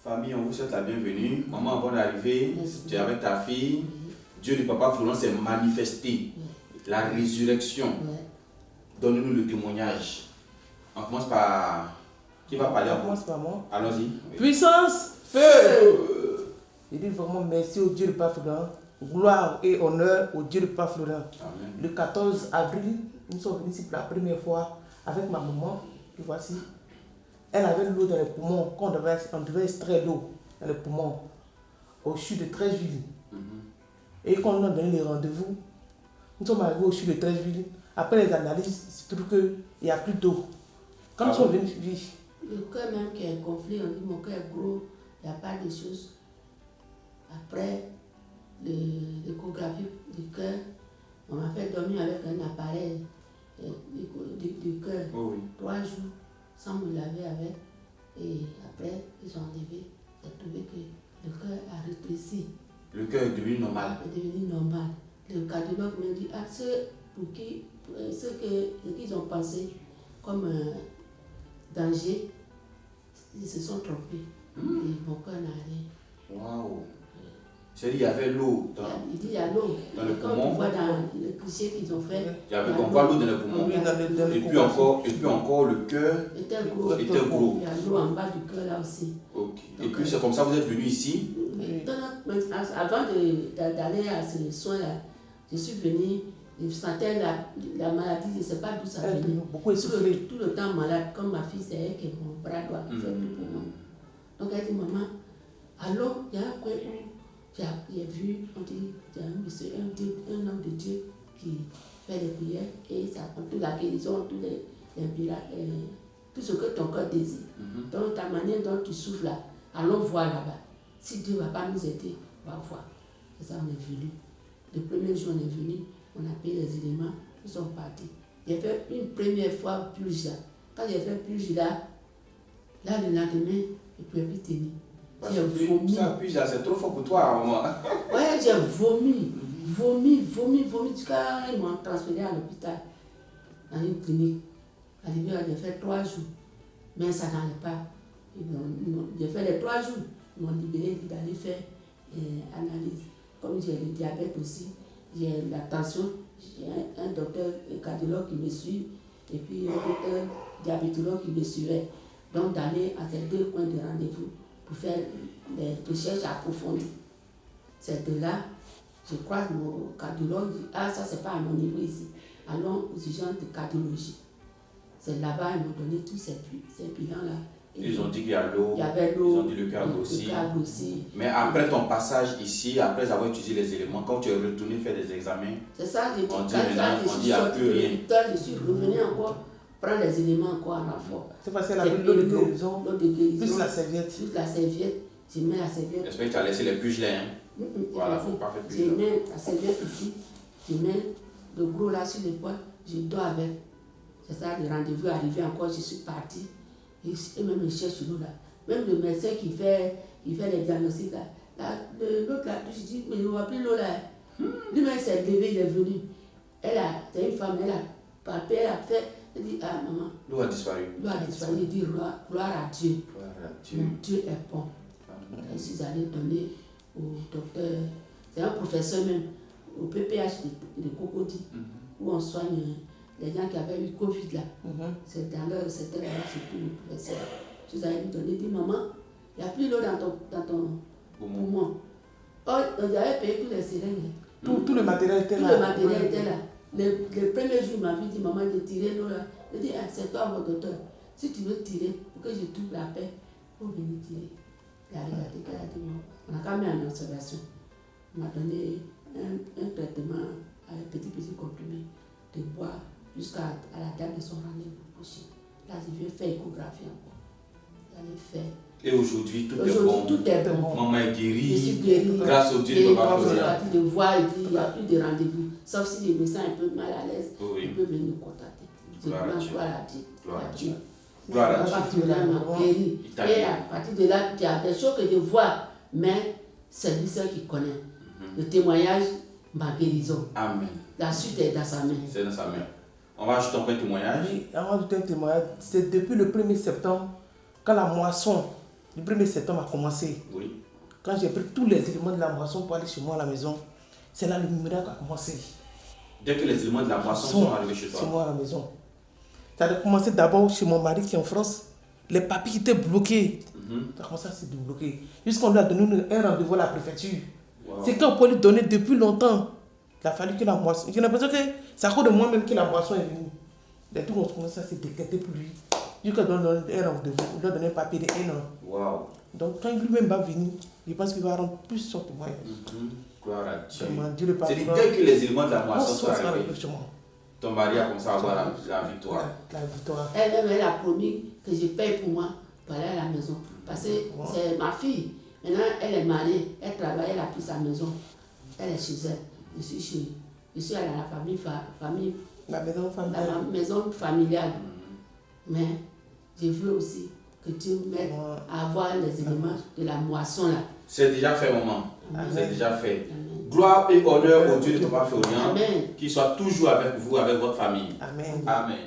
Famille, on vous souhaite la bienvenue. Maman, bonne arrivée. Merci. Tu es avec ta fille. Dieu du Papa Florent s'est manifesté. La résurrection. Donne-nous le témoignage. On commence par... Qui va parler? On commence par moi. Allons-y. Oui. Puissance, feu. Je dis vraiment merci au Dieu de Papa Florent. Gloire et honneur au Dieu de Papa Florent. Amen. Le 14 avril, nous sommes venus ici pour la première fois avec ma maman. Et voici, elle avait l'eau dans les poumons. Quand on devait extraire l'eau dans les poumons au CHU de Treichville. Et quand on a donné les rendez-vous, nous sommes arrivés au CHU de Treichville. Après les analyses, il se trouve qu'il n'y a plus d'eau. Quand nous sommes venus, oui. Le cœur même qui est gonflé, on dit mon cœur est gros, il n'y a pas de choses. Après l'échographie du cœur, on m'a fait dormir avec un appareil du cœur. Oh oui. 3 jours sans me laver avec. Et après, ils ont enlevé. J'ai trouvé que le cœur a rétréci. Le cœur est devenu normal. Est devenu normal. Le cardiologue m'a dit, ceux qu'ils ont pensé comme un danger, ils se sont trompés. Et mon cœur n'a rien. Waouh. C'est-à-dire qu'il y avait l'eau dans... Il dit il y a l'eau. Dans le Quand poumon. tu vois dans le cliché qu'ils ont fait, On voit l'eau dans le poumon. Oui, dans le Et puis encore, le cœur était gros. était gros. Il y a l'eau en bas du cœur là aussi. Ok. Et puis c'est comme ça que vous êtes venu ici. Avant d'aller à ce soin-là, je suis venue, je sentais la maladie, je ne sais pas d'où ça Elle venait. est beaucoup essoufflée. Tout le temps malade, comme ma fille, c'est elle qui mon bras droit qui fait tout pour moi. Donc elle dit, maman, alors il y a un coin où j'ai vu, on dit, il y a un monsieur, un homme de Dieu qui fait des prières et ça prend toute la guérison, tous les miracles, tout ce que ton cœur désire. Donc ta manière dont tu souffles là, allons voir là-bas. Si Dieu ne va pas nous aider, on va voir. C'est ça, on est venu. Le premier jour, on est venu, on a payé les éléments, nous sommes partis. J'ai fait une première fois purge là. Quand j'ai fait purge là, le lendemain, je ne pouvais plus tenir. J'ai vomi. Ça, puis c'est trop fort pour toi, maman. Ouais, j'ai vomi. Jusqu'à ils m'ont transféré à l'hôpital, dans une clinique. Arrivé, j'ai fait 3 jours. Mais ça n'allait pas. J'ai fait les 3 jours. Ils m'ont libéré d'aller faire analyse. Comme j'ai le diabète aussi, j'ai la tension, j'ai un docteur cardiologue qui me suit et puis un docteur diabétologue qui me suivait. Donc d'aller à ces 2 points de rendez-vous pour faire des recherches approfondies. C'est de là, je crois que mon cardiologue dit, ça c'est pas à mon niveau ici, allons aux urgences de cardiologie. C'est là-bas, ils m'ont donné tous ces bilans-là. Ils ont dit qu'il y a l'eau, il y avait l'eau, ils ont dit le cœur aussi. Mais après ton passage ici, après avoir utilisé les éléments, quand tu es retourné faire des examens, c'est ça, j'ai dit, on dit il n'y a plus rien. Je suis revenu encore prendre les éléments encore en renfort. C'est facile à pris l'eau de guérison, plus la serviette. Plus la serviette, je mets la serviette. J'espère que tu as laissé les puges là. Voilà, il ne faut pas faire plus. Je mets la serviette ici, je mets le gros là sur l'épaule, je dors avec. C'est ça, le rendez-vous est arrivé encore, je suis partie. Et même il cherche l'eau là. Même le médecin qui fait les diagnostics là, l'autre là, je dis, mais il ne voit plus l'eau là. Lui-même s'est levé, il est venu. C'est une femme, elle a palpé, elle a fait, elle dit, maman. L'eau a disparu. L'eau a disparu, il dit, gloire à Dieu. Gloire à Dieu. Mon Dieu est bon. Je suis allée donner au docteur, c'est un professeur même, au PPH de Cocody, où on soigne les gens qui avaient eu Covid là. C'était là-bas, c'est tout le professeur. Je suis allée lui donner, dit, maman, il n'y a plus l'eau dans ton poumon. Oh, j'avais payé tous les seringues. Tout le matériel était là. Tout le matériel était là. Le premier jour, ma fille dit, maman, j'ai tiré l'eau là. Je dis, c'est toi, mon docteur. Si tu veux tirer, pour que je trouve la paix, il faut venir tirer. Il a regardé, elle a dit, on a quand même en observation. On m'a donné un traitement avec petit comprimé de boire jusqu'à la date de son rendez-vous prochain. Là, je vais faire échographie encore. J'allais faire. Et aujourd'hui, tout est bon. Maman est guérie. Je suis guérie. Grâce au Dieu de Papa Florent. Je suis partie de voir et puis il n'y a plus de rendez-vous. Sauf si je me sens un peu mal à l'aise, il peut venir me contacter. Je gloire à Dieu. Gloire à Dieu. Gloire à Dieu. Guéri. Et à partir de là, il y a des choses que je vois, mais c'est lui seul qui connaît. Le témoignage, ma guérison. Amen. La suite est dans sa main. C'est dans sa main. On va ajouter un témoignage. Oui, on va ajouter un témoignage. C'est depuis le 1er septembre, quand la moisson le 1er septembre a commencé. Oui. Quand j'ai pris tous les éléments de la moisson pour aller chez moi à la maison, c'est là le miracle a commencé. Dès que les éléments de la moisson sont arrivés chez toi. Chez moi à la maison. Ça a commencé d'abord chez mon mari qui est en France. Les papiers étaient bloqués. Ça a commencé à se débloquer. Jusqu'on lui a donné un rendez-vous à la préfecture. Wow. C'est qu'on peut lui donner depuis longtemps. Il a fallu que la moisson. J'ai l'impression que c'est à cause de moi-même que la moisson est venue. Les tout ont commencé à se décréter pour lui. Jusqu'à donner un rendez-vous. Il lui a donné un papier de 1 an. Wow. Donc quand lui-même va venir, je pense qu'il va rendre plus son témoignage. Gloire à Dieu. Vraiment, Dieu le C'est pardonne. dès que les éléments de la moisson Bonsoir, sont ça va arrivés, le chemin. ton mari a commencé à avoir la victoire. La victoire. Elle-même, elle a promis que je paye pour moi pour aller à la maison. Parce que c'est ma fille. Maintenant, elle est mariée, elle travaille, elle a pris sa maison. Elle est chez elle. Je suis à la famille, La maison familiale. la maison familiale. Mais je veux aussi que Dieu m'aide à avoir les éléments de la moisson là. C'est déjà fait, maman. Amen. C'est déjà fait. Amen. Gloire et honneur au Dieu de ton Père Florian, Amen. qu'il soit toujours avec vous, avec votre famille. Amen. Amen.